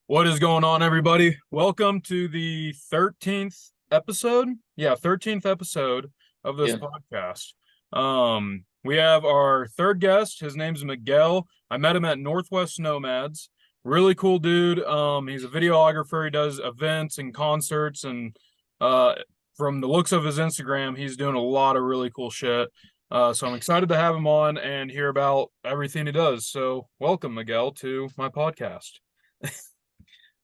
What is going on, everybody? Welcome to the 13th episode. Yeah, 13th episode of this Yeah. podcast. We have our third guest. His name's Miguel. I met him at Northwest Nomads. Really cool dude. He's a videographer. He does events and concerts, and uh, from the looks of his Instagram, he's doing a lot of really cool shit. So I'm excited to have him on and hear about everything he does. So welcome, Miguel, to my podcast.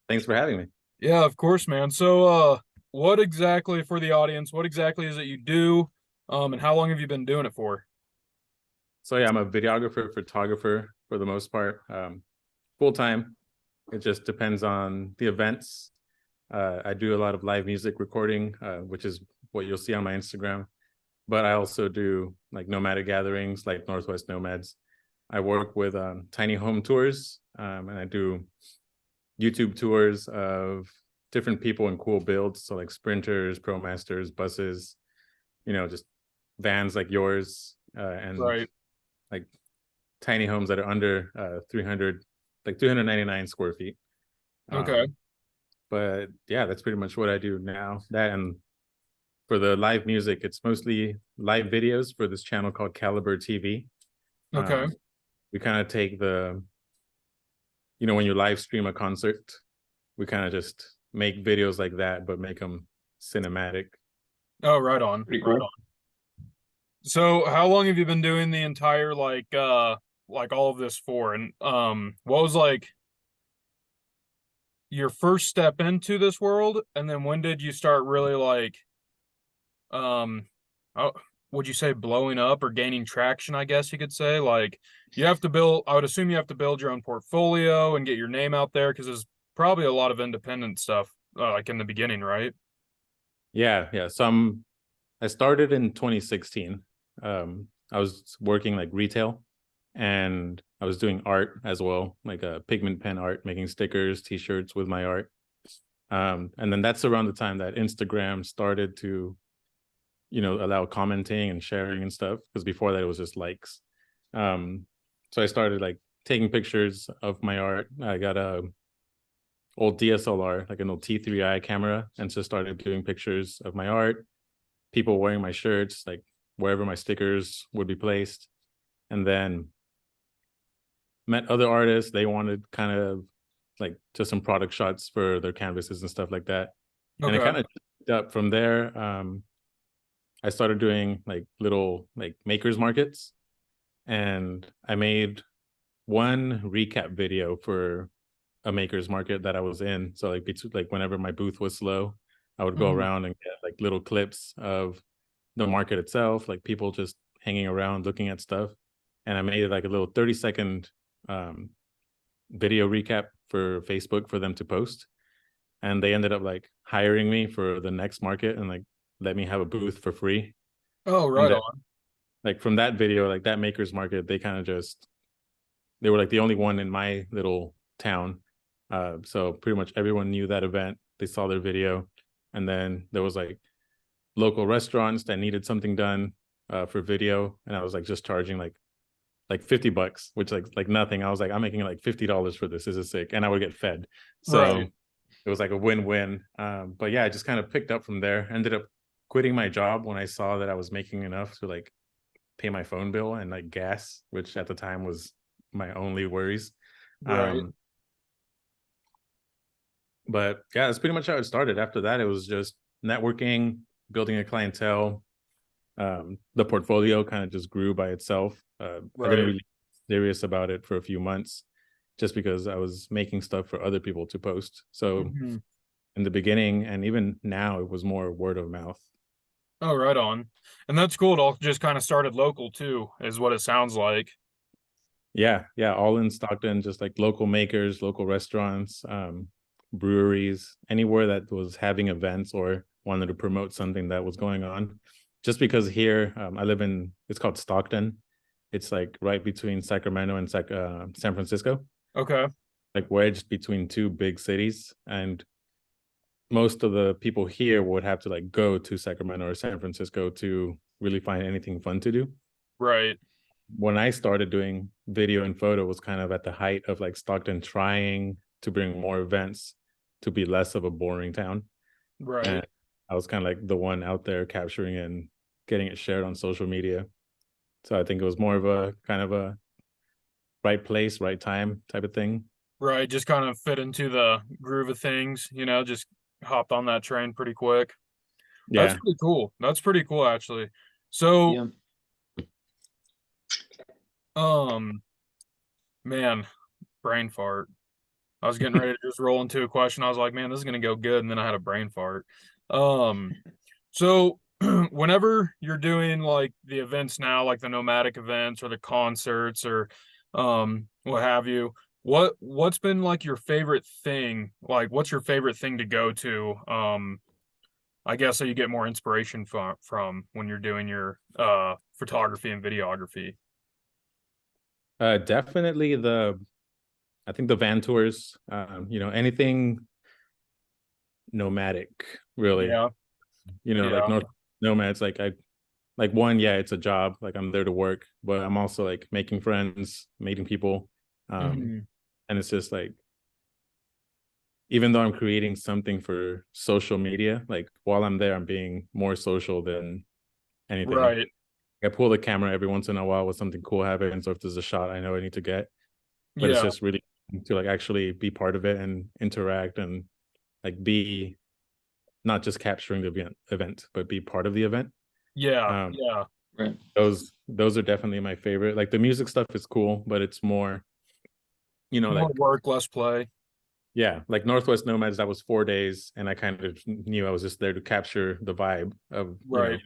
Thanks for having me. Yeah, of course, man. So, what exactly for the audience? What exactly is it you do? And how long have you been doing it for? So yeah, I'm a videographer, photographer for the most part, full time. It just depends on the events. I do a lot of live music recording, which is what you'll see on my Instagram. But I also do like nomadic gatherings, like Northwest Nomads. I work with tiny home tours, and I do YouTube tours of different people in cool builds. So like sprinters, ProMasters, buses, just vans like yours, and Right. like tiny homes that are under 300, like 399 square feet. Okay. But yeah, that's pretty much what I do now. That, and for the live music, it's mostly live videos for this channel called Caliber TV. Okay. We kind of take when you live stream a concert, we kind of just make videos like that, but make them cinematic. Oh, right on. Pretty Right cool. on. So, how long have you been doing the entire like all of this for? And what was like your first step into this world? And then when did you start really like um oh, would you say blowing up or gaining traction, I guess you could say? Like you have to build, I would assume you have to build your own portfolio and get your name out there because there's probably a lot of independent stuff like in the beginning, right? Yeah. So I started in 2016. I was working like retail, and I was doing art as well, like a pigment pen art, making stickers, t-shirts with my art. And then that's around the time that Instagram started to, allow commenting and sharing and stuff, because before that it was just likes. So I started like taking pictures of my art. I got a old DSLR, like an old T3i camera, and just started doing pictures of my art, people wearing my shirts, like wherever my stickers would be placed. And then met other artists. They wanted kind of like just some product shots for their canvases and stuff like that. And it Okay. kind of up from there. I started doing like little like makers markets, and I made one recap video for a makers market that I was in. So like whenever my booth was slow, I would go Mhm. around and get like little clips of the market itself, like people just hanging around looking at stuff. And I made like a little 30-second um, video recap for Facebook for them to post. And they ended up like hiring me for the next market and like let me have a booth for free. Oh, And right then on. like from that video, like that makers market, they kind of just, they were like the only one in my little town. So pretty much everyone knew that event. They saw their video. And then there was like local restaurants that needed something done for video. And I was like just charging like $50, which like nothing. I was like, I'm making like $50 for this. This is sick. And I would get fed. Right. So it was like a win-win. But yeah, I just kind of picked up from there. Ended up quitting my job when I saw that I was making enough to like pay my phone bill and like gas, which at the time was my only worries. Right. Um, but yeah, that's pretty much how it started. After that, it was just networking, building a clientele. The portfolio kind of just grew by itself. I didn't Right. really serious about it for a few months, just because I was making stuff for other people to post. So Mhm. in the beginning, and even now, it was more word of mouth. Oh, right on. And that's cool. It all just kind of started local too, is what it sounds like. Yeah, all in Stockton, just like local makers, local restaurants, breweries, anywhere that was having events or wanted to promote something that was going on. Just because here, I live in, it's called Stockton. It's like right between Sacramento and San Francisco, Okay. like wedged between two big cities. And most of the people here would have to like go to Sacramento or San Francisco to really find anything fun to do. Right. When I started doing video and photo was kind of at the height of like Stockton trying to bring more events to be less of a boring town. Right. And I was kind of like the one out there capturing it and getting it shared on social media. So I think it was more of a kind of a right place, right time type of thing. Right. Just kind of fit into the groove of things, just hopped on that train pretty quick. That's Yeah. pretty cool. That's pretty cool, actually. So, Yeah. um, man, brain fart. I was getting ready to just roll into a question. I was like, man, this is gonna go good, and then I had a brain fart. Um, so whenever you're doing like the events now, like the nomadic events or the concerts or what have you, what's been like your favorite thing? Like what's your favorite thing to go to? I guess so you get more inspiration from when you're doing your photography and videography. Definitely I think the van tours, anything nomadic, really. Yeah, Like yeah. North Nomads, like I like one, yeah, it's a job, like I'm there to work, but I'm also like making friends, meeting people. Hmm. And it's just like, even though I'm creating something for social media, like while I'm there, I'm being more social than anything. Right. I pull the camera every once in a while when something cool happens, or if there's a shot I know I need to get. But it's Yeah. just really to like actually be part of it and interact and like be not just capturing the event, but be part of the event. Yeah. Um, Yeah. Right. those are definitely my favorite. Like the music stuff is cool, but it's more, More like work, less play. yeah, like Northwest Nomads, that was 4 days, and I kind of knew I was just there to capture the vibe of, Right.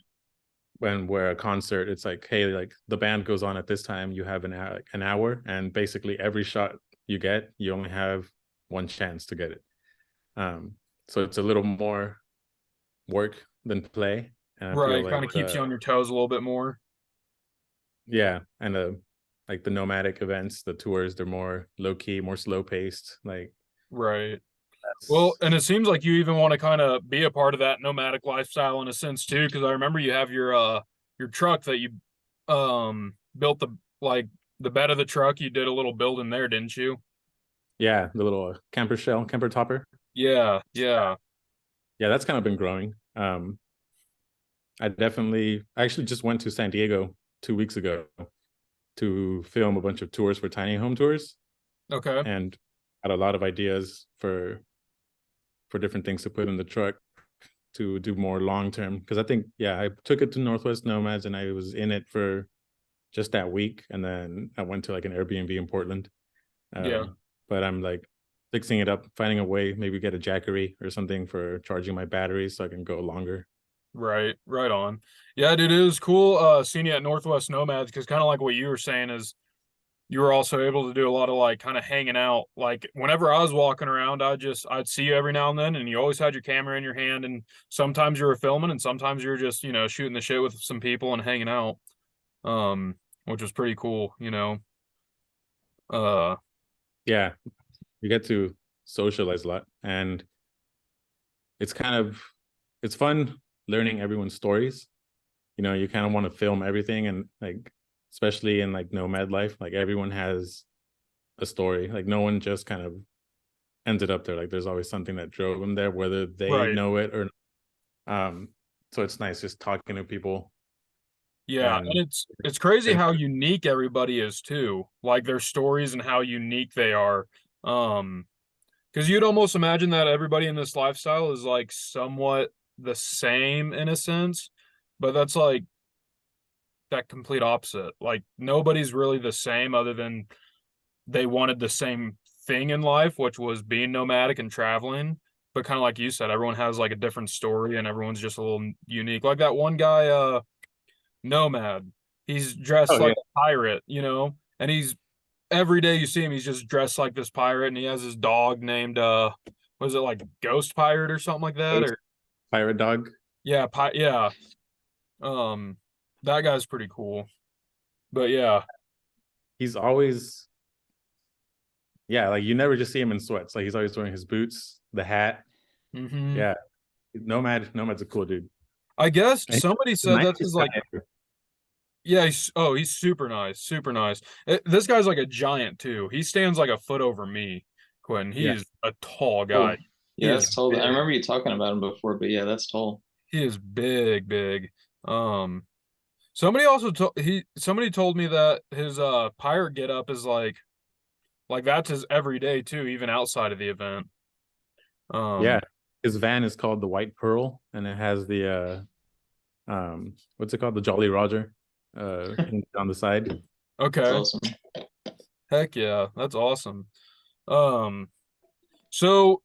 when we're a concert, it's like, hey, like the band goes on at this time, you have an hour, and basically every shot you get, you only have one chance to get it. So it's a little more work than play, and I feel Right. like Kind of keeps you on your toes a little bit more. yeah, and like the nomadic events, the tours, they're more low key, more slow paced. Like Right. Well, that's and it seems like you even want to kind of be a part of that nomadic lifestyle in a sense too, because I remember you have your truck that you built the bed of the truck. You did a little building there, didn't you? yeah, the little camper topper. Yeah. Yeah. Yeah, that's kind of been growing. I actually just went to San Diego 2 weeks ago to film a bunch of tours for tiny home tours, Okay. and had a lot of ideas for different things to put in the truck to do more long term. Because I think, yeah, I took it to Northwest Nomads and I was in it for just that week, and then I went to like an Airbnb in Portland. Yeah. But I'm like fixing it up, finding a way, maybe get a Jackery or something for charging my batteries so I can go longer. Right. Right on. Yeah, dude, it was cool seeing you at Northwest Nomads because kind of like what you were saying is you were also able to do a lot of like kind of hanging out. Like whenever I was walking around, I'd see you every now and then, and you always had your camera in your hand, and sometimes you were filming, and sometimes you were just shooting the shit with some people and hanging out, um, which was pretty cool. Uh, Yeah, you get to socialize a lot, and it's kind of it's fun learning everyone's stories. You kind of want to film everything, and like especially in like nomad life, like everyone has a story. Like no one just kind of ended up there. Like there's always something that drove them there, whether they right. know it or so it's nice just talking to people. Yeah, and And it's crazy how unique everybody is too. Like their stories and how unique they are. Um, because you'd almost imagine that everybody in this lifestyle is like somewhat the same in a sense, but that's like that complete opposite. Like nobody's really the same other than they wanted the same thing in life, which was being nomadic and traveling. But kind of like you said, everyone has like a different story and everyone's just a little unique. Like that one guy, Nomad. He's dressed oh like yeah, a pirate, and he's every day you see him, he's just dressed like this pirate, and he has his dog named was it like Ghost Pirate or something like that? Or pirate dog. yeah, yeah. Um, that guy's pretty cool. But yeah. He's always yeah, like you never just see him in sweats. Like he's always wearing his boots, the hat. Hmm. Yeah, Nomad's a cool dude. I guess And somebody he's a said nice that's his like guy. yeah, he's super nice, super nice. This guy's like a giant too. He stands like a foot over me. Quentin. Yeah. He's a tall guy. Cool. He Yeah, is that's tall. I big. remember you talking about him before, but yeah, that's tall. He is big, big. Um, somebody also told somebody told me that his pirate get up is like that's his every day too, even outside of the event. Yeah. Um, His van is called the White Pearl, and it has the what's it called? The Jolly Roger on the side. It's okay. awesome. Heck yeah, that's awesome. Um, so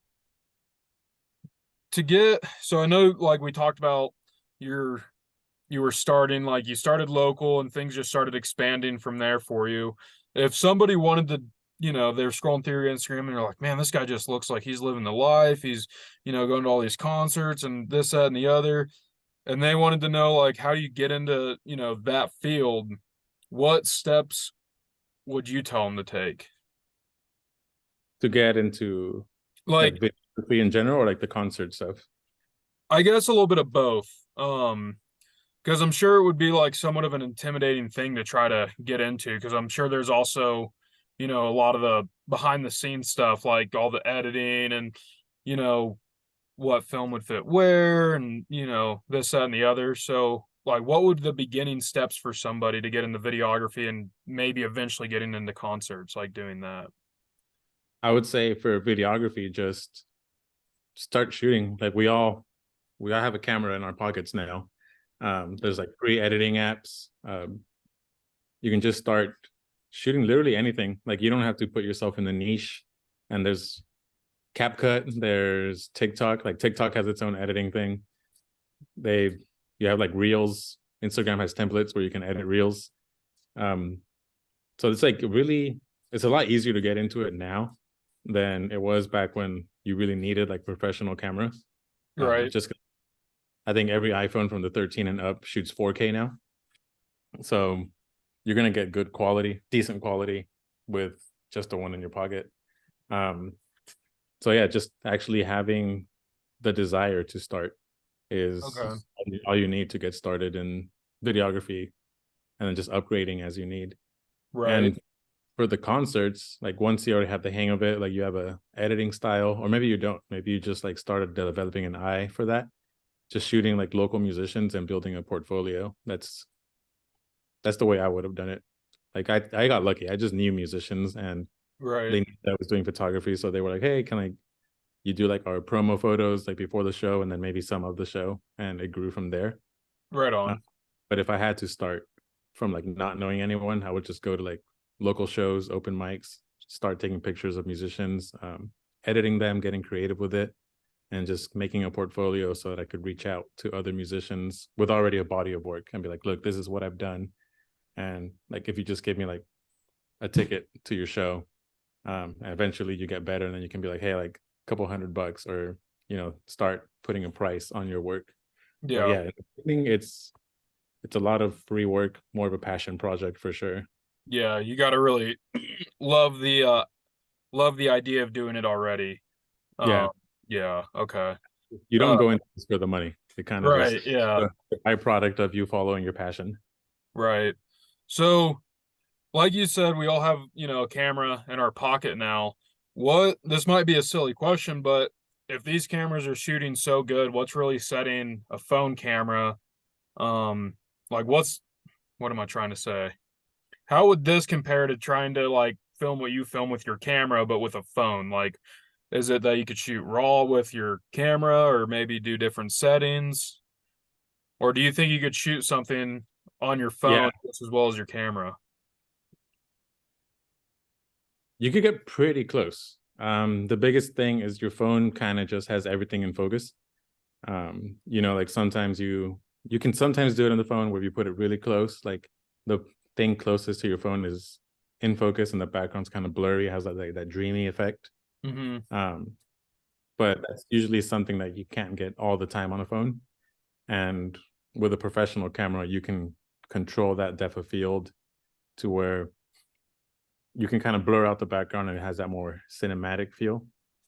so I know like we talked about your you were starting like you started local and things just started expanding from there for you. If somebody wanted to, they're scrolling through your Instagram and they're like, man, this guy just looks like he's living the life. He's, going to all these concerts and this, that, and the other. And they wanted to know like how do you get into, that field? What steps would you tell them to take? To get into like Like, videography in general, or like the concert stuff. I guess a little bit of both. Because I'm sure it would be like somewhat of an intimidating thing to try to get into. Because I'm sure there's also, a lot of the behind the scenes stuff, like all the editing and, you know, what film would fit where and, this, that, and the other. So, like, what would the beginning steps for somebody to get into videography and maybe eventually getting into concerts, like doing that? I would say for videography, just start shooting. Like we all have a camera in our pockets now. There's like free editing apps. You can just start shooting literally anything. Like you don't have to put yourself in the niche. And there's CapCut, there's TikTok. Like TikTok has its own editing thing. They You have like Reels. Instagram has templates where you can edit Reels. Um, so it's like really, it's a lot easier to get into it now than it was back when you really needed like professional camera. Right, Just I think every iPhone from the 13 and up shoots 4K now. So you're gonna get good quality, decent quality with just the one in your pocket. Um, so yeah, just actually having the desire to start is okay, all you need to get started in videography, and then just upgrading as you need. right, And for the concerts, like once you already have the hang of it, like you have a editing style, or maybe you don't, maybe you just like started developing an eye for that, just shooting like local musicians and building a portfolio. That's the way I would have done it. Like I got lucky. I just knew musicians and right, they knew that I was doing photography. So they were like, hey, can you do like our promo photos like before the show and then maybe some of the show? And it grew from there. right Uh, on. but if I had to start from like not knowing anyone, I would just go to like local shows, open mics, start taking pictures of musicians, editing them, getting creative with it, and just making a portfolio so that I could reach out to other musicians with already a body of work and be like, look, this is what I've done. And like, if you just give me like a ticket to your show, and eventually you get better, and then you can be like, hey, like a couple $100, or start putting a price on your work. But Yeah, yeah, I think it's a lot of free work, more of a passion project for sure. yeah, you got to really love the idea of doing it already. Yeah, Um, yeah, okay. you don't Uh, go into this for the money. It kind of just right, yeah, the byproduct of you following your passion. right. So, like you said, we all have, a camera in our pocket now. This might be a silly question, but if these cameras are shooting so good, what's really setting a phone camera? Um, like what am I trying to say? How would this compare to trying to like film what you film with your camera, but with a phone? Like, is it that you could shoot raw with your camera or maybe do different settings? Or do you think you could shoot something on your Yeah, phone just as well as your camera? you could get pretty close. The biggest thing is your phone kind of just has everything in focus. Like sometimes you can sometimes do it on the phone where you put it really close, like the thing closest to your phone is in focus and the background's kind of blurry, has that dreamy effect. Mm-hmm. Um, but that's usually something that you can't get all the time on a phone. And with a professional camera, you can control that depth of field to where you can kind of blur out the background and it has that more cinematic feel.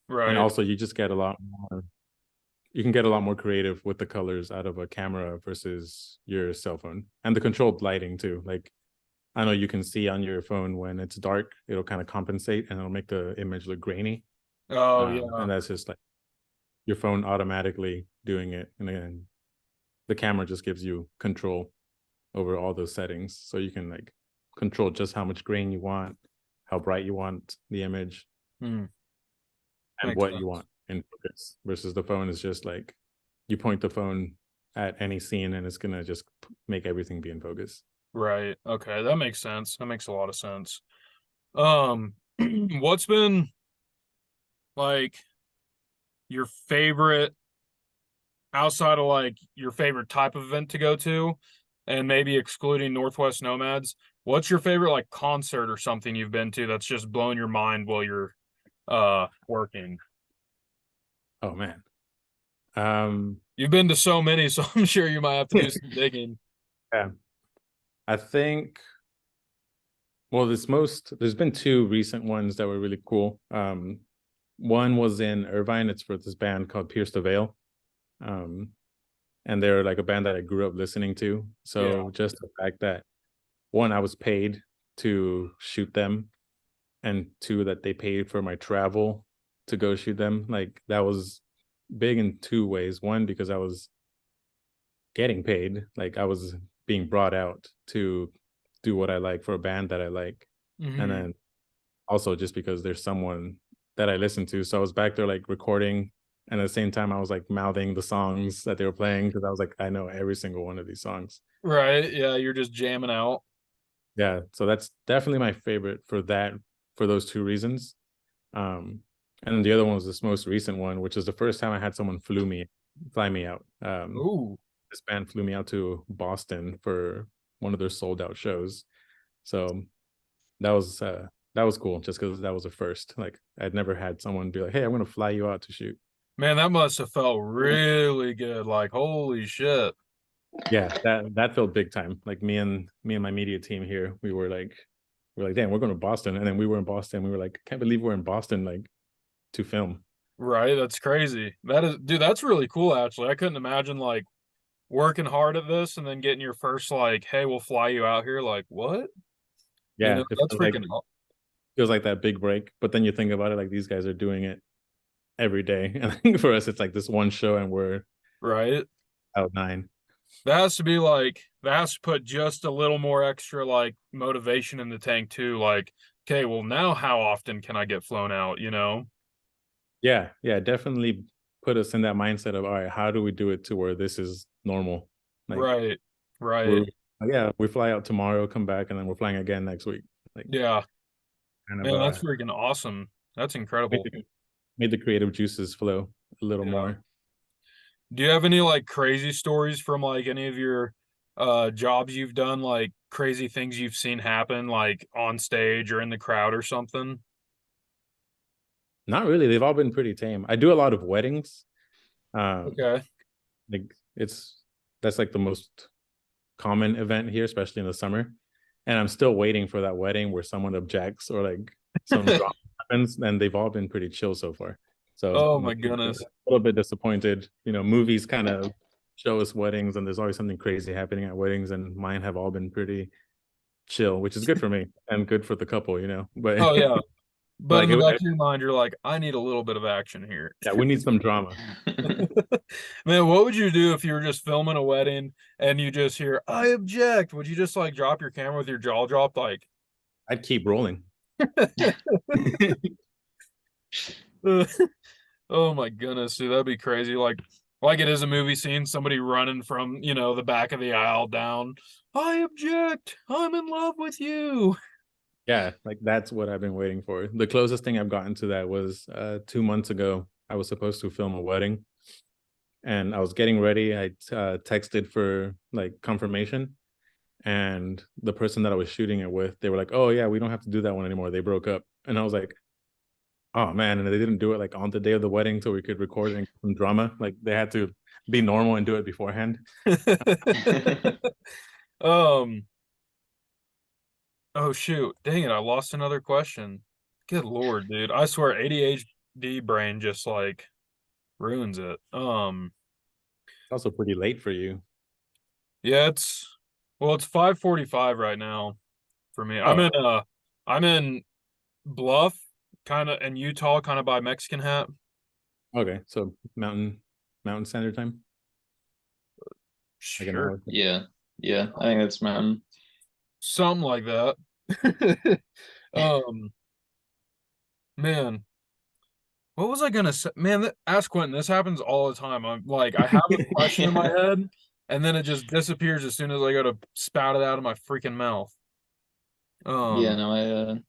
And Right. also you just get a lot more you can get a lot more creative with the colors out of a camera versus your cell phone, and the controlled lighting too. Like I know you can see on your phone when it's dark, it'll kind of compensate and it'll make the image look grainy. Oh yeah. And that's just like your phone automatically doing it, and then the camera just gives you control over all those settings, so you can like control just how much grain you want, how bright you want the image, Hmm. and Makes what you sense. want in focus. Versus the phone is just like you point the phone at any scene and it's gonna just make everything be in focus. Right. Okay, that makes sense. That makes a lot of sense. Um, what's been like your favorite outside of like your favorite type of event to go to, and maybe excluding Northwest Nomads, what's your favorite like concert or something you've been to that's just blown your mind while you're working? Oh man. You've been to so many, so I'm sure you might have to do some digging. Yeah. I think well there's been two recent ones that were really cool. One was in Irvine. It's for this band called Pierce the Veil. Um, and they're like a band that I grew up listening to. Yeah. So just the fact that one, I was paid to shoot them, and two, that they paid for my travel to go shoot them. Like that was big in two ways. One, because I was getting paid, like I was being brought out to do what I like for a band that I like. And Hmm. then also just because there's someone that I listen to. So I was back there like recording, and at the same time I was like mouthing the songs that they were playing because I was like, I know every single one of these songs. Right. Yeah, you're just jamming out. Yeah, so that's definitely my favorite for that, for those two reasons. Um, and then the other one was this most recent one, which is the first time I had someone fly me out. Ooh. This band flew me out to Boston for one of their sold out shows. So that was cool, just because that was a first. Like I'd never had someone be like, "Hey, I'm going to fly you out to shoot." Man, that must have felt really good. Like, holy shit. Yeah, that felt big time. Like me and my media team here, we're like, damn, we're going to Boston, and then we were in Boston. We were like, can't believe we're in Boston, like to film. Right. That's crazy. That is, dude, that's really cool, actually. I couldn't imagine like working hard at this and then getting your first, like, hey, we'll fly you out here. Like, what? You Yeah, know, that's freaking, feels like that big break. But then you think about it, like these guys are doing it every day, and I think for us, it's like this one show, and we're right. out nine. That has to be like, that has to put just a little more extra, like, motivation in the tank, too. Like, okay, well, now how often can I get flown out, you know? Yeah, yeah, definitely put us in that mindset of all right, how do we do it to where this is normal? Like Right. Right. we're yeah, we fly out tomorrow, come back, and then we're flying again next week. Like Yeah. kind of Man, that's freaking awesome. That's made incredible. the, made the creative juices flow a little Yeah. more. Do you have any like crazy stories from like any of your jobs you've done, like crazy things you've seen happen like on stage or in the crowd or something? Not really. They've all been pretty tame. I do a lot of weddings. Um, Okay. like it's that's like the most common event here, especially in the summer. And I'm still waiting for that wedding where someone objects or like some drama happens, and they've all been pretty chill so far. So Oh I'm a my goodness. little bit disappointed. You know, movies kind of show us weddings, and there's always something crazy happening at weddings, and mine have all been pretty chill, which is good for me and good for the couple. You know, but Oh yeah. But like in the back of your mind, you're like, I need a little bit of action here. yeah, we need some drama. Man, what would you do if you were just filming a wedding and you just hear, I object? Would you just like drop your camera with your jaw dropped? Like, I'd keep rolling. oh my goodness, dude, that'd be crazy. Like it is a movie scene, somebody running from, the back of the aisle down. I object. I'm in love with you. Yeah, like that's what I've been waiting for. The closest thing I've gotten to that was 2 months ago. I was supposed to film a wedding, and I was getting ready. I texted for like confirmation, and the person that I was shooting it with, they were like, "Oh yeah, we don't have to do that one anymore. They broke up." And I was like, "Oh man!" And they didn't do it like on the day of the wedding, so we could record it and get some drama. Like they had to be normal and do it beforehand. Um, oh shoot. Dang it, I lost another question. Good Lord, dude. I swear ADHD brain just like ruins it. It's also pretty late for you. Yeah, it's 5:45 right now for me. I'm Oh, in I'm in Bluff, kind of in Utah, kind of by Mexican Hat. Okay, so Mountain Standard Time, like an Sure, hour. Yeah. Yeah. I think that's mountain. something like that. um, man, what was I gonna say? Man, ask Quentin. This happens all the time. I'm like, I have a question in my Yeah. head, and then it just disappears as soon as I go to spout it out of my freaking mouth. Yeah, Um, no,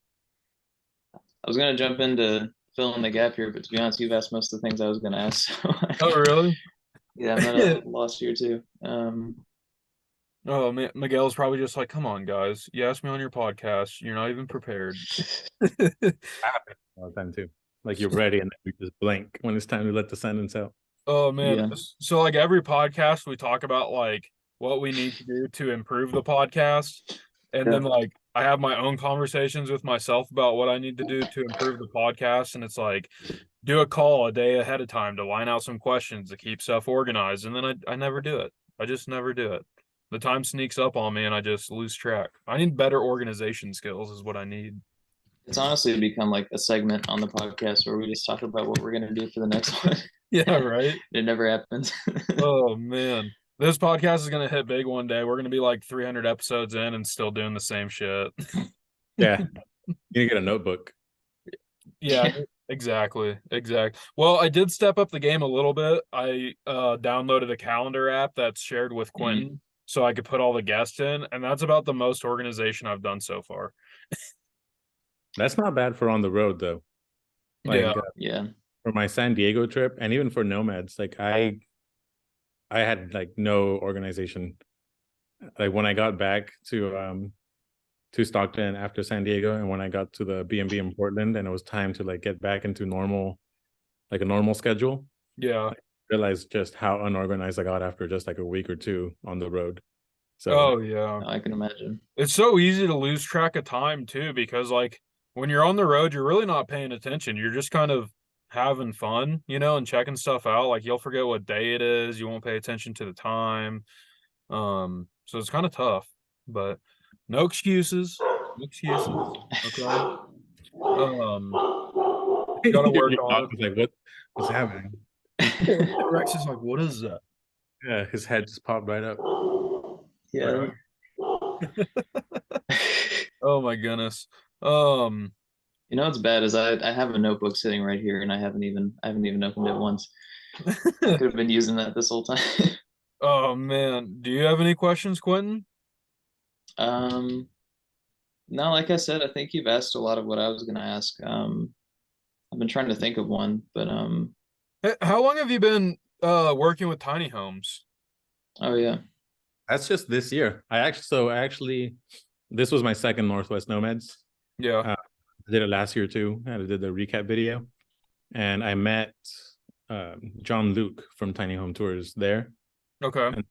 I was gonna jump into fill in the gap here, but to be honest, you've asked most of the things I was gonna ask. So oh really? yeah, I'm at a loss here too. Oh man, Miguel's probably just like, come on, guys. You asked me on your podcast. You're not even prepared. Happens all the time too. Like you're ready, and then you just blank when it's time to let the sentence out. Oh man. Yeah. So like every podcast we talk about like what we need to do to improve the podcast. And Yeah. then like I have my own conversations with myself about what I need to do to improve the podcast. And it's like do a call a day ahead of time to line out some questions to keep stuff organized. And then I never do it. I just never do it. The time sneaks up on me and I just lose track. I need better organization skills is what I need. It's honestly become like a segment on the podcast where we just talk about what we're gonna do for the next one. Yeah, right. It never happens. Oh man. This podcast is gonna hit big one day. We're gonna be like 300 episodes in and still doing the same shit. Yeah, you need to get a notebook. Yeah, exactly. Exactly. Well, I did step up the game a little bit. I downloaded a calendar app that's shared with Mhm. Quentin so I could put all the guests in, and that's about the most organization I've done so far. That's not bad for on the road though. Yeah. Like Yeah. for my San Diego trip, and even for Nomads, like I had like no organization. Like when I got back to Stockton after San Diego, and when I got to the B&B in Portland, and it was time to like get back into normal, like a normal schedule, Yeah. I realized just how unorganized I got after just like a week or two on the road. So Oh yeah. I can imagine. It's so easy to lose track of time too, because like when you're on the road, you're really not paying attention. You're just kind of having fun, and checking stuff out. Like you'll forget what day it is. You won't pay attention to the time. So it's kind of tough, but no excuses. No excuses. Okay. Um, gotta work your dog on was like, what's happening? it. Rex is like, what is that? Yeah, his head just popped right up. Yeah. Oh my goodness. Um, You know what's bad is I have a notebook sitting right here and I haven't even opened it once. I could have been using that this whole time. oh man, do you have any questions, Quentin? um no, like I said, I think you've asked a lot of what I was gonna ask. I've been trying to think of one, but How long have you been working with tiny homes? oh yeah. That's just this year. I actually this was my second Northwest Nomads. Yeah. I did it last year too. I did the recap video, and I met John Luke from Tiny Home Tours there. Okay. And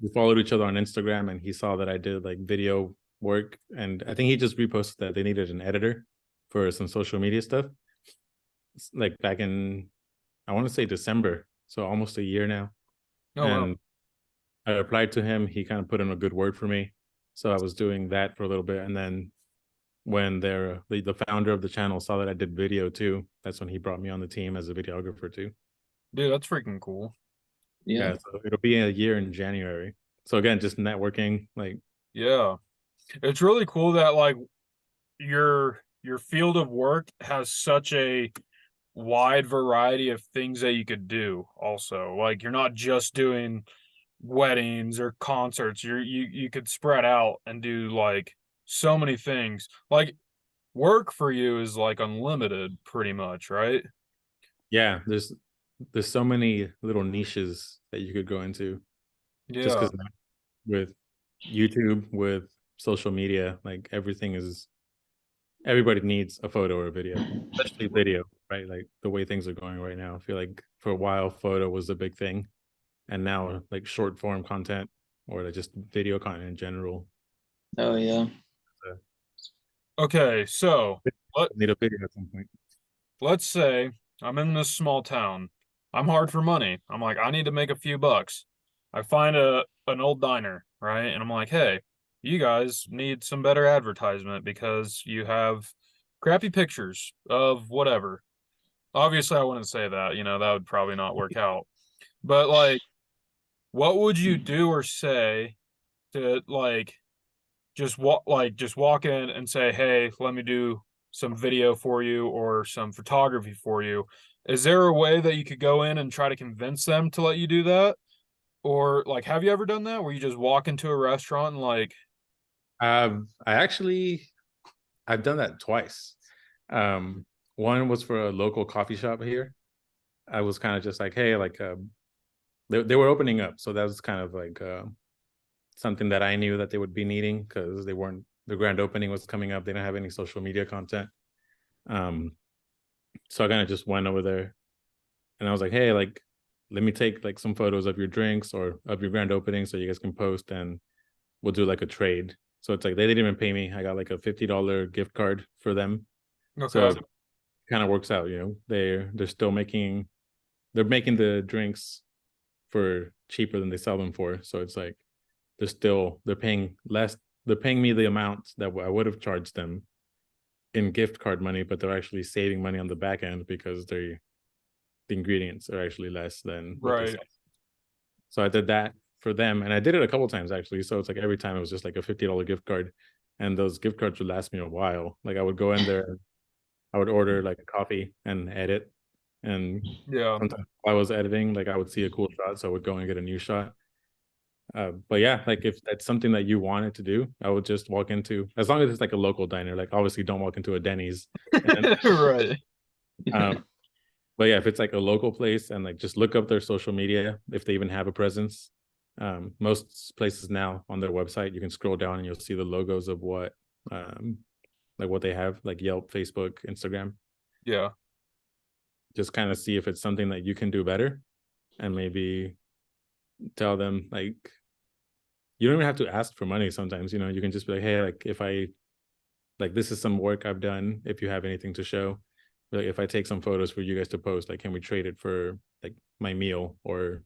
we followed each other on Instagram, and he saw that I did like video work, and I think he just reposted that they needed an editor for some social media stuff. It's like back in, I want to say December, so almost a year now. Oh wow. And I replied to him. He kind of put in a good word for me, so I was doing that for a little bit, and then when the founder of the channel saw that I did video too, that's when he brought me on the team as a videographer too. Dude, that's freaking cool. Yeah. Yeah, so it'll be a year in January. So again, just networking, like Yeah. It's really cool that like your field of work has such a wide variety of things that you could do also. Like you're not just doing weddings or concerts. You could spread out and do like so many things. Like work for you is like unlimited pretty much, right? yeah, there's so many little niches that you could go into just Yeah. because with YouTube, with social media, like everybody needs a photo or a video, especially video, right? Like the way things are going right now. I feel like for a while photo was a big thing, and now like short form content or like just video content in general. Oh yeah. Okay, so Need a video at some point. let's say I'm in this small town. I'm hard for money. I'm like, I need to make a few bucks. I find an old diner, right? And I'm like, hey, you guys need some better advertisement because you have crappy pictures of whatever. Obviously, I wouldn't say that, that would probably not work out. But like, what would you do or say to like just walk in and say, "Hey, let me do some video for you or some photography for you." Is there a way that you could go in and try to convince them to let you do that? Or like, have you ever done that where you just walk into a restaurant and like, I've done that twice. Um, one was for a local coffee shop here. I was kind of just like, hey, like they were opening up, so that was kind of like something that I knew that they would be needing because the grand opening was coming up. They didn't have any social media content. So I kind of just went over there and I was like, hey, like, let me take like some photos of your drinks or of your grand opening so you guys can post and we'll do like a trade. So it's like they didn't even pay me. I got like a $50 gift card for them. So okay, it kind of works out, they're still making the drinks for cheaper than they sell them for. So it's like they're paying less. They're paying me the amount that I would have charged them in gift card money, but they're actually saving money on the back end because the ingredients are actually less than what they right, sell. So I did that for them, and I did it a couple times actually. So it's like every time it was just like a $50 gift card, and those gift cards would last me a while. Like I would go in there, I would order like a coffee and edit, and yeah, sometimes while I was editing, like I would see a cool shot, so I would go and get a new shot. But yeah, like if that's something that you wanted to do, I would just walk into, as long as it's like a local diner, like obviously don't walk into a Denny's. And, right, but yeah, if it's like a local place and like just look up their social media, if they even have a presence. Most places now on their website, you can scroll down and you'll see the logos of like what they have, like Yelp, Facebook, Instagram. yeah, Just kind of see if it's something that you can do better and maybe tell them like, you don't even have to ask for money sometimes, you can just be like, hey, like if I like this is some work I've done, if you have anything to show, like if I take some photos for you guys to post, like can we trade it for like my meal or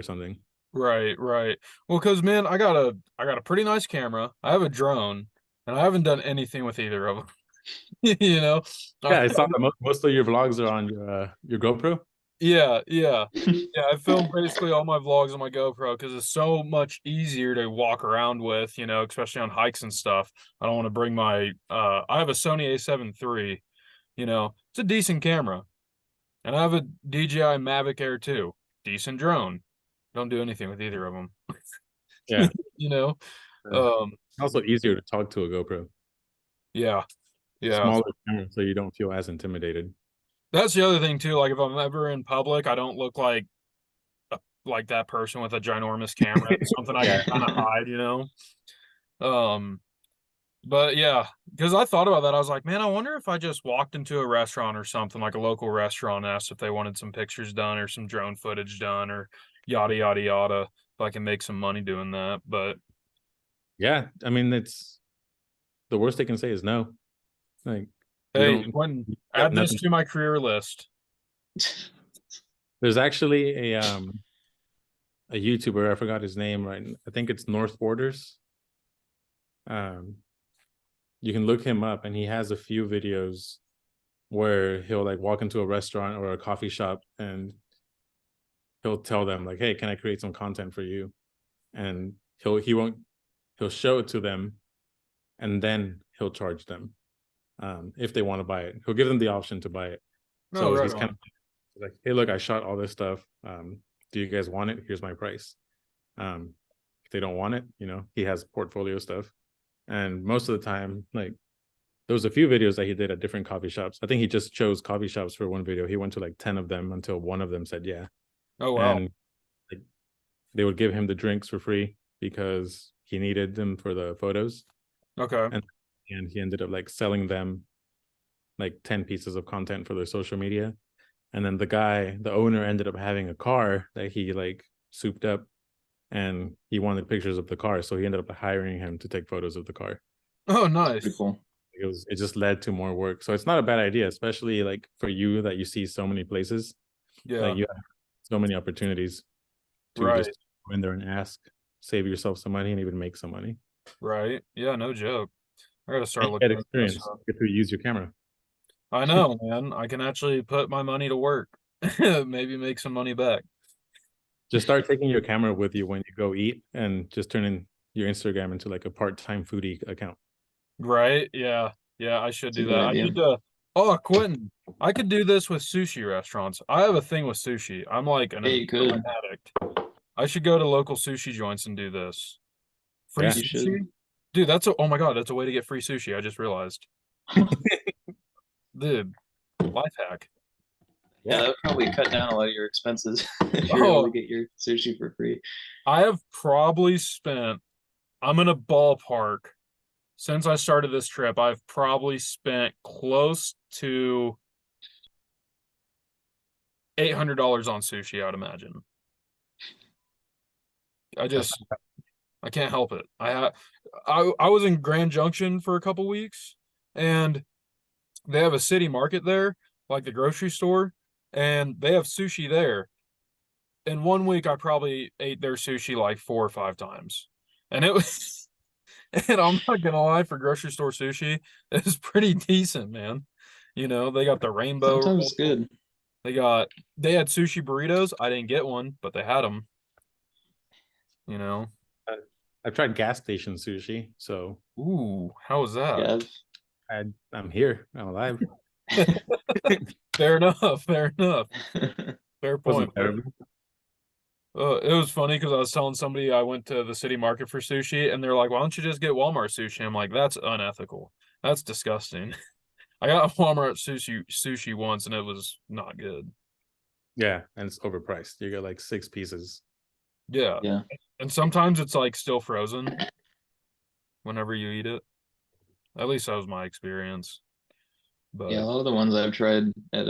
something. right, right. Well, because man, I got a pretty nice camera. I have a drone, and I haven't done anything with either of them. You know, I, Yeah, I saw that most of your vlogs are on your GoPro. yeah, yeah. Yeah, I filmed basically all my vlogs on my GoPro because it's so much easier to walk around with, especially on hikes and stuff. I don't want to bring my I have a Sony A7 III, it's a decent camera. And I have a DJI Mavic Air 2, decent drone. Don't do anything with either of them. Yeah. You know? Uh, Um, Also easier to talk to a GoPro. yeah, yeah. Smaller camera, so you don't feel as intimidated. That's the other thing too. Like if I'm ever in public, I don't look like that person with a ginormous camera. It's something I Yeah. can kind of hide. Um, but yeah, because I thought about that. I was like, man, I wonder if I just walked into a restaurant or something, like a local restaurant, and asked if they wanted some pictures done or some drone footage done or yada yada yada. If I can make some money doing that. But Yeah, I mean, it's the worst they can say is no. Like hey, when you have add this nothing. to my career list. There's actually a YouTuber, I forgot his name, right? I think it's North Borders. Um, you can look him up, and he has a few videos where he'll like walk into a restaurant or a coffee shop, and he'll tell them like, "Hey, can I create some content for you?" And he'll show it to them, and then he'll charge them if they want to buy it. He'll give them the option to buy it. Oh, So right he's kind on. of like, "Hey, look, I shot all this stuff. Do you guys want it? Here's my price." If they don't want it, he has portfolio stuff. And most of the time, like there was a few videos that he did at different coffee shops. I think he just chose coffee shops for one video. He went to like 10 of them until one of them said yeah. Oh wow. And like they would give him the drinks for free because he needed them for the photos. Okay. And he ended up like selling them like 10 pieces of content for their social media. And then the owner ended up having a car that he like souped up, and he wanted pictures of the car. So he ended up hiring him to take photos of the car. Oh, Pretty nice. cool. It just led to more work. So it's not a bad idea, especially like for you that you see so many places. Yeah. Like you have so many opportunities to Right. just go in there and ask, save yourself some money and even make some money. Right. Yeah. No joke. I gotta start And get looking into this experience, stuff. get to use your camera. I know, man. I can actually put my money to work. Maybe make some money back. Just start taking your camera with you when you go eat, and just turn in your Instagram into like a part-time foodie account. Right? Yeah. Yeah, I should It's a do good that. I idea. need to Oh, Quentin, I could do this with sushi restaurants. I have a thing with sushi. I'm like Yeah, you an could. addict. I should go to local sushi joints and do this. Free Yeah. You should. sushi? Dude, oh my God, that's a way to get free sushi. I just realized. Dude, life hack. Yeah, that would probably cut down a lot of your expenses if you're able to Oh, get your sushi for free. I have probably spent, I'm in a ballpark. Since I started this trip, I've probably spent close to $800 on sushi, I'd imagine. I That's just I can't help it. I was in Grand Junction for a couple weeks, and they have a city market there, like the grocery store, and they have sushi there. In one week, I probably ate their sushi like 4 or 5 times, and it was. And I'm not gonna lie, for grocery store sushi, it's pretty decent, man. You know, they got the rainbow Sometimes roll. it's good. They got they had sushi burritos. I didn't get one, but they had them. You know. I- I've tried gas station sushi, so Ooh, how was that? Yeah. I'm here. I'm alive. Fair enough. Fair enough. Fair point. Wasn't terrible. It was funny because I was telling somebody I went to the city market for sushi, and they're like, "Why don't you just get Walmart sushi?" I'm like, "That's unethical. That's disgusting." I got Walmart sushi once, and it was not good. Yeah, and it's overpriced. You get like 6 pieces. Yeah, Yeah. and sometimes it's like still frozen whenever you eat it. At least that was my experience. Yeah, a But lot of the ones I've tried at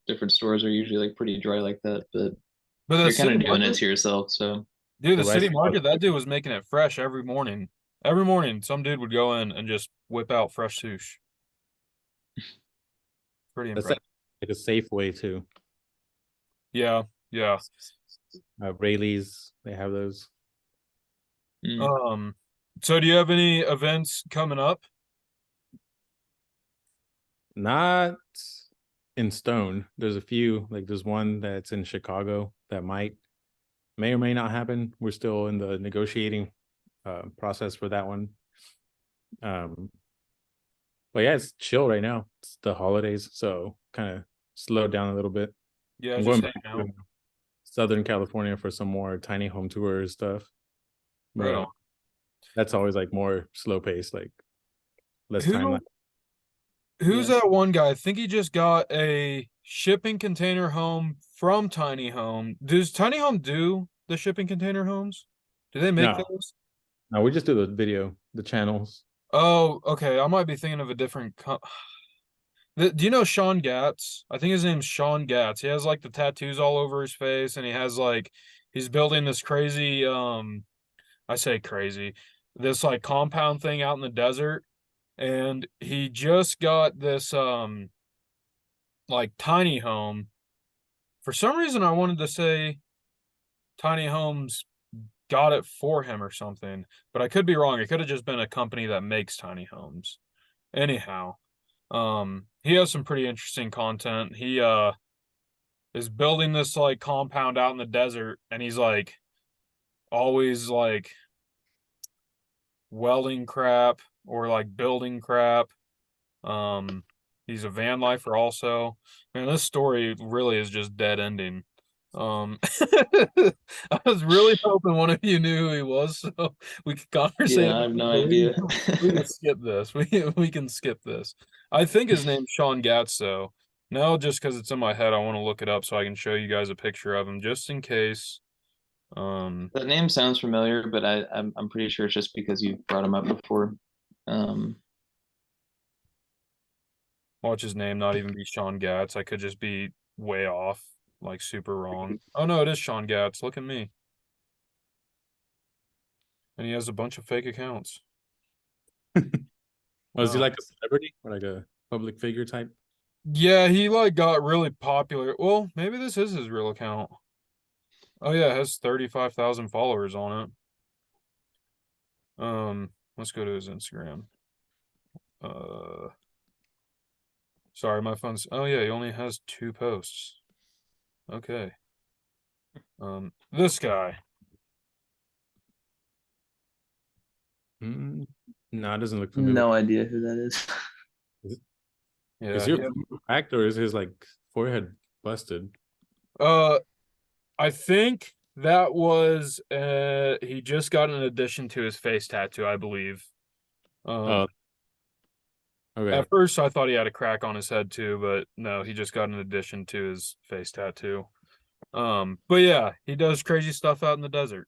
different stores are usually like pretty dry like that, but the you're kind city of doing it market, to yourself, so dude, The the rice. city market, that dude was making it fresh every morning. Every morning, some dude would go in and just whip out fresh sushi. Pretty That's impressive. like a safe way too. Yeah, yeah. Rayleigh's, they have those. mm. Um, so do you have any events coming up? Not in stone. There's a few, like there's one that's in Chicago that may or may not happen. We're still in the negotiating process for that one. But yeah, it's chill right now. It's the holidays, so kind of slowed down a little bit. Yeah, I'm just going back hanging to out. Southern California for some more tiny home tour stuff, Right but on. that's always like more slow pace, like less timeline. Who who's Yeah. that one guy? I think he just got a shipping container home from Tiny Home. Does Tiny Home do the shipping container homes? Do they make No, those? no, we just do the video, the channels. Oh, okay. I might be thinking of a different do you know Sean Gatz? I think his name's Sean Gatz. He has like the tattoos all over his face, and he's building this crazy I say crazy, this like compound thing out in the desert, and he just got this like tiny home. For some reason I wanted to say tiny homes got it for him or something, but I could be wrong. It could have just been a company that makes tiny homes. Anyhow, he has some pretty interesting content. He is building this like compound out in the desert, and he's like always like welding crap or like building crap. Um, he's a van lifer also. Man, this story really is just dead ending. I was really hoping one of you knew who he was, so we could conversate Yeah, I about have it, no but idea. we can skip this. We can skip this. I think his name's Sean Gatz, though. No, just because it's in my head, I want to look it up so I can show you guys a picture of him just in case. That name sounds familiar, but I'm pretty sure it's just because you brought him up before. Um, Watch his name not even be Sean Gatz. I could just be way off, like super wrong. Oh no, it is Sean Gatz. Look at me. And he has a bunch of fake accounts. Was he Wow. like a celebrity or like a public figure type? Yeah, he like got really popular. Well, maybe this is his real account. Oh yeah, it has 35,000 followers on it. Let's go to his Instagram. Uh Sorry, my phone's. Oh yeah, he only has 2 posts. Okay. This guy. Mm, no, it doesn't look familiar. No idea who that is. Yeah. Is your cracked or is his like forehead busted? I think that was he just got an addition to his face tattoo, I believe. Oh, okay. At first I thought he had a crack on his head too, but no, he just got an addition to his face tattoo. But yeah, he does crazy stuff out in the desert.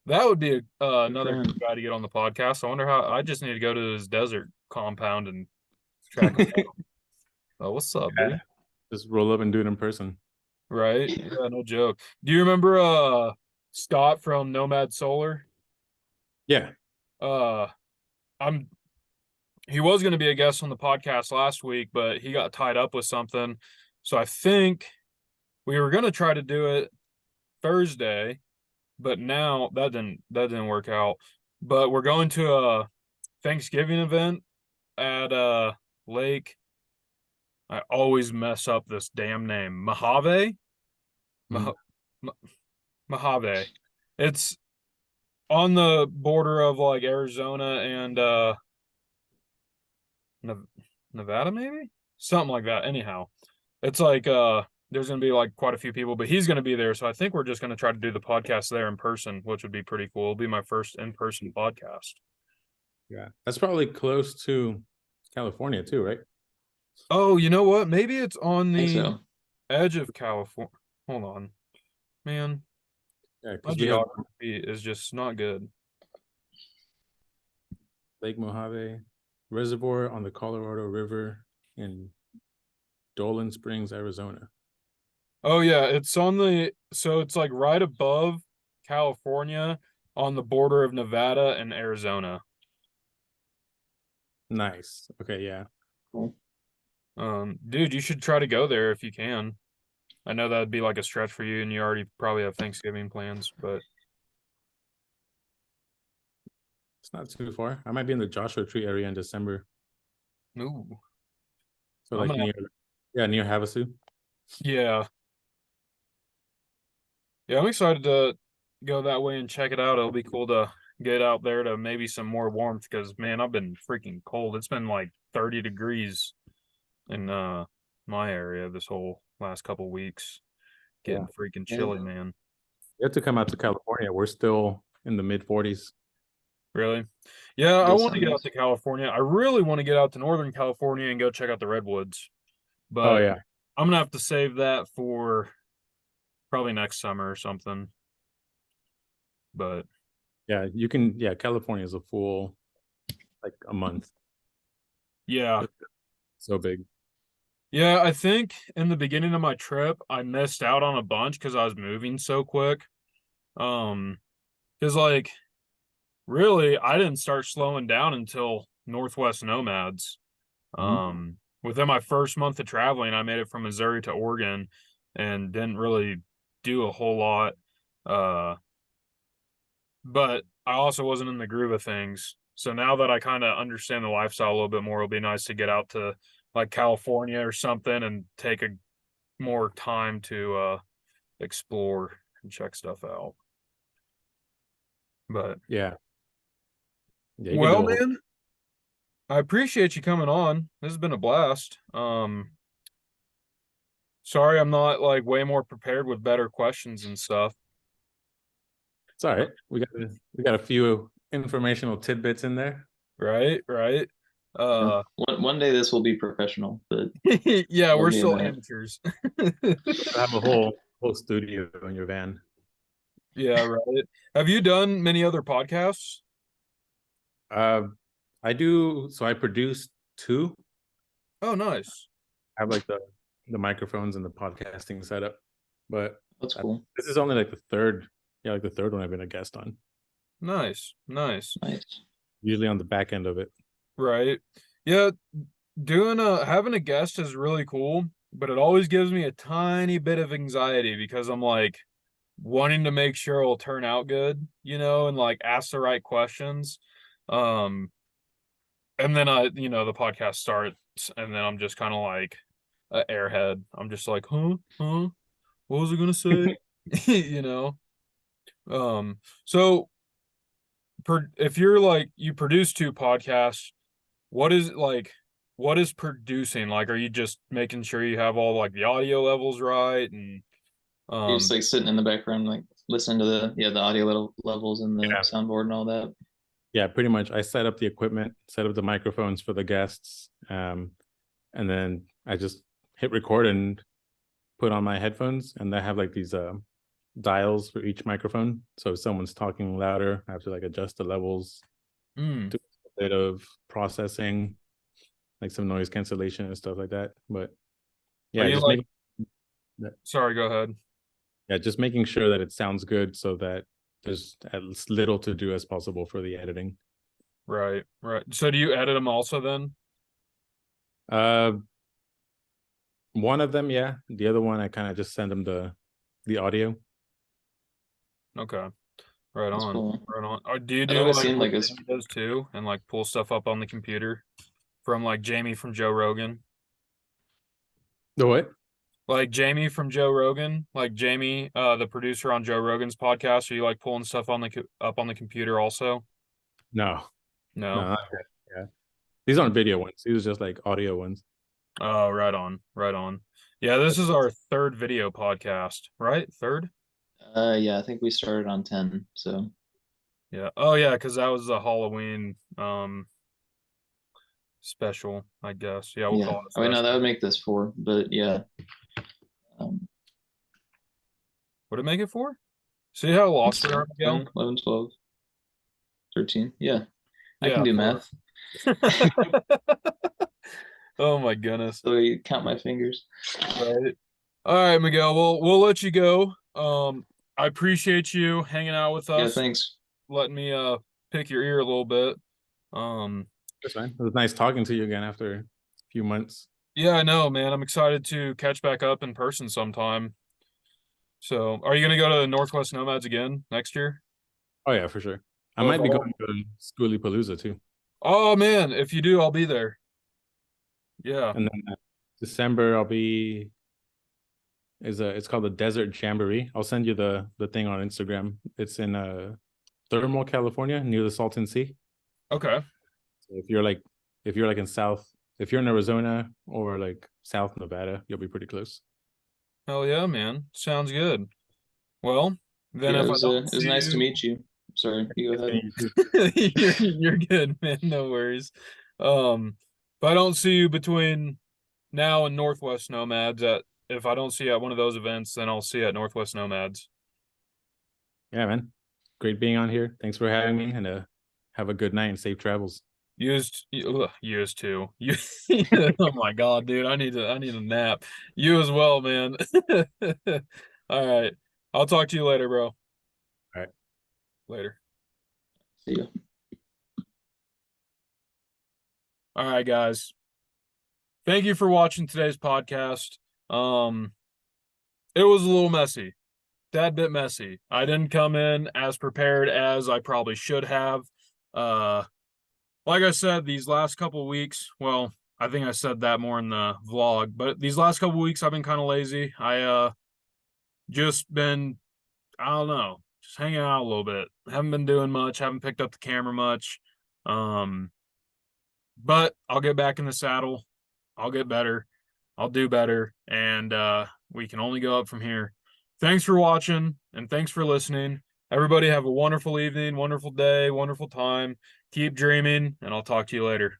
That would be another him. guy to get on the podcast. I wonder how. I just need to go to his desert compound and track him down. Oh, what's up, Yeah, dude? just roll up and do it in person. Right? Yeah, no joke. Do you remember Scott from Nomad Solar? Yeah. Uh I'm he was going to be a guest on the podcast last week, but he got tied up with something. So I think we were going to try to do it Thursday, but now that didn't work out. But we're going to a Thanksgiving event at Lake. I always mess up this damn name. Mojave? Mhm. Mojave. It's on the border of like Arizona and Nevada, maybe? Something like that. Anyhow, it's like there's gonna be like quite a few people, but he's gonna be there. So I think we're just gonna try to do the podcast there in person, which would be pretty cool. It'll be my first in-person podcast. Yeah. That's probably close to California too, right? Oh, you know what? Maybe it's on I think the so. edge of California. Hold on. Man, Yeah, my because we have geography is just not good. Lake Mojave Reservoir on the Colorado River in Dolan Springs, Arizona. Oh yeah, it's on the so it's like right above California on the border of Nevada and Arizona. Nice. Okay, yeah. Cool. Dude, you should try to go there if you can. I know that'd be like a stretch for you and you already probably have Thanksgiving plans, but It's not too far. I might be in the Joshua Tree area in December. ooh, So I'm like gonna near, yeah, near Havasu. yeah. Yeah, I'm excited to go that way and check it out. It'll be cool to get out there to maybe some more warmth because man, I've been freaking cold. It's been like 30 degrees in my area this whole last couple weeks. Yeah. Getting freaking Yeah. chilly, man. You have to come out to California. We're still in the mid 40s. Really? Yeah, I Does want to sound get out nice. to California. I really want to get out to Northern California and go check out the redwoods. Oh But yeah. I'm gonna have to save that for probably next summer or something. But Yeah, you can, yeah, California is a full like a month. yeah. It's so big. Yeah, I think in the beginning of my trip, I missed out on a bunch because I was moving so quick. Um, because like really I didn't start slowing down until Northwest Nomads. Mhm. Within my first month of traveling, I made it from Missouri to Oregon and didn't really do a whole lot. Uh, but I also wasn't in the groove of things. So now that I kind of understand the lifestyle a little bit more, it'll be nice to get out to like California or something and take a more time to explore and check stuff out. But Yeah. Yeah, you can well, do a whole man, I appreciate you coming on. This has been a blast. Sorry I'm not like way more prepared with better questions and stuff. it's all right. We got a few informational tidbits in there. Right, right. Yeah. Uh One day this will be professional, but yeah, it'll we're be a still minute. amateurs. You'll have a whole studio in your van. Yeah, right. Have you done many other podcasts? Uh, I do. So I produce two. Oh, nice. I have like the microphones and the podcasting setup, but That's cool. this is only like the third. Yeah, like the third one I've been a guest on. Nice. Nice. Nice. Usually on the back end of it. Right. Yeah, doing having a guest is really cool, but it always gives me a tiny bit of anxiety because I'm like wanting to make sure it'll turn out good, and like ask the right questions. Um, and then the podcast and then I'm just kind of like an airhead. I'm just like, huh, huh, what was I gonna say? You know. So if you're like you produce two podcasts, what is like what is producing? Like, are you just making sure you have all like the audio levels right and You're just like sitting in the background, like listening to the audio levels and the Yeah. soundboard and all that. Yeah, pretty much. I set up the equipment, set up the microphones for the guests, and then I just hit record and put on my headphones, and I have like these dials for each microphone. So if someone's talking louder, I have to like adjust the levels, mm, do a bit of processing, like some noise cancellation and stuff like that. But are yeah, you just like making sorry, go ahead. yeah, just making sure that it sounds good so that there's as little to do as possible for the editing. Right, right. So do you edit them also then? Uh, one of them, yeah. The other one, I kind of just send them the audio. Okay. Right That's on. cool. Right on. Do you I'd do always like seen what like a Jamie does too and like pull stuff up on the computer from like Jamie from Joe Rogan? The what? Like Jamie from Joe Rogan, like Jamie, the producer on Joe Rogan's podcast. Are you like pulling stuff on the up on the computer also? No, No. no, not that. Yeah, these aren't video ones. These are just like audio ones. Oh, right on, right on. Yeah, this is our third video podcast, right? Third? yeah, I think we started on 10. So Yeah. Oh yeah, because that was the Halloween special, I guess. Yeah, we'll yeah. call it a Oh wait, no, that special. would make this 4, but yeah. Um, Would it make it four? See how lost we are, Miguel? 10, 11, 12, 13. Yeah, I can Yeah, do four. math. Oh my goodness. So you count my fingers. Right. All right, Miguel. We'll let you go. I appreciate you hanging out with Yeah, us, thanks. letting me pick your ear a little bit. Um, That's fine. It was nice talking to you again after a few months. yeah, I know, man. I'm excited to catch back up in person sometime. So, are you gonna go to Northwest Nomads again next year? Oh yeah, for sure. I With might be all... going to Schoolie Palooza too. Oh man, if you do, I'll be there. Yeah. And then December I'll be it's called the Desert Jamboree. I'll send you the thing on Instagram. It's in Thermal, California, near the Salton Sea. Okay. So if you're like in South, if you're in Arizona or like South Nevada, you'll be pretty close. Hell yeah, man. Sounds good. Well, then Yeah, if I don't it was see nice to you, meet you. Sorry, you go ahead. you're good, man. No worries. If I don't see you between now and Northwest Nomads if I don't see you at one of those events, then I'll see you at Northwest Nomads. Yeah, man. Great being on here. Thanks for having me, and have a good night and safe travels. Used to. You oh my god, dude. I need a nap. You as well, man. All right. I'll talk to you later, bro. All right. Later. See you. All right, guys. Thank you for watching today's podcast. It was a little messy. That bit messy. I didn't come in as prepared as I probably should have. Like I said, these last couple of weeks, well, I think I said that more in the vlog, but these last couple of weeks I've been kind of lazy. I just been, I don't know, just hanging out a little bit. Haven't been doing much, haven't picked up the camera much. But I'll get back in the saddle. I'll get better. I'll do better, and we can only go up from here. Thanks for watching, and thanks for listening. Everybody have a wonderful evening, wonderful day, wonderful time. Keep dreaming, and I'll talk to you later.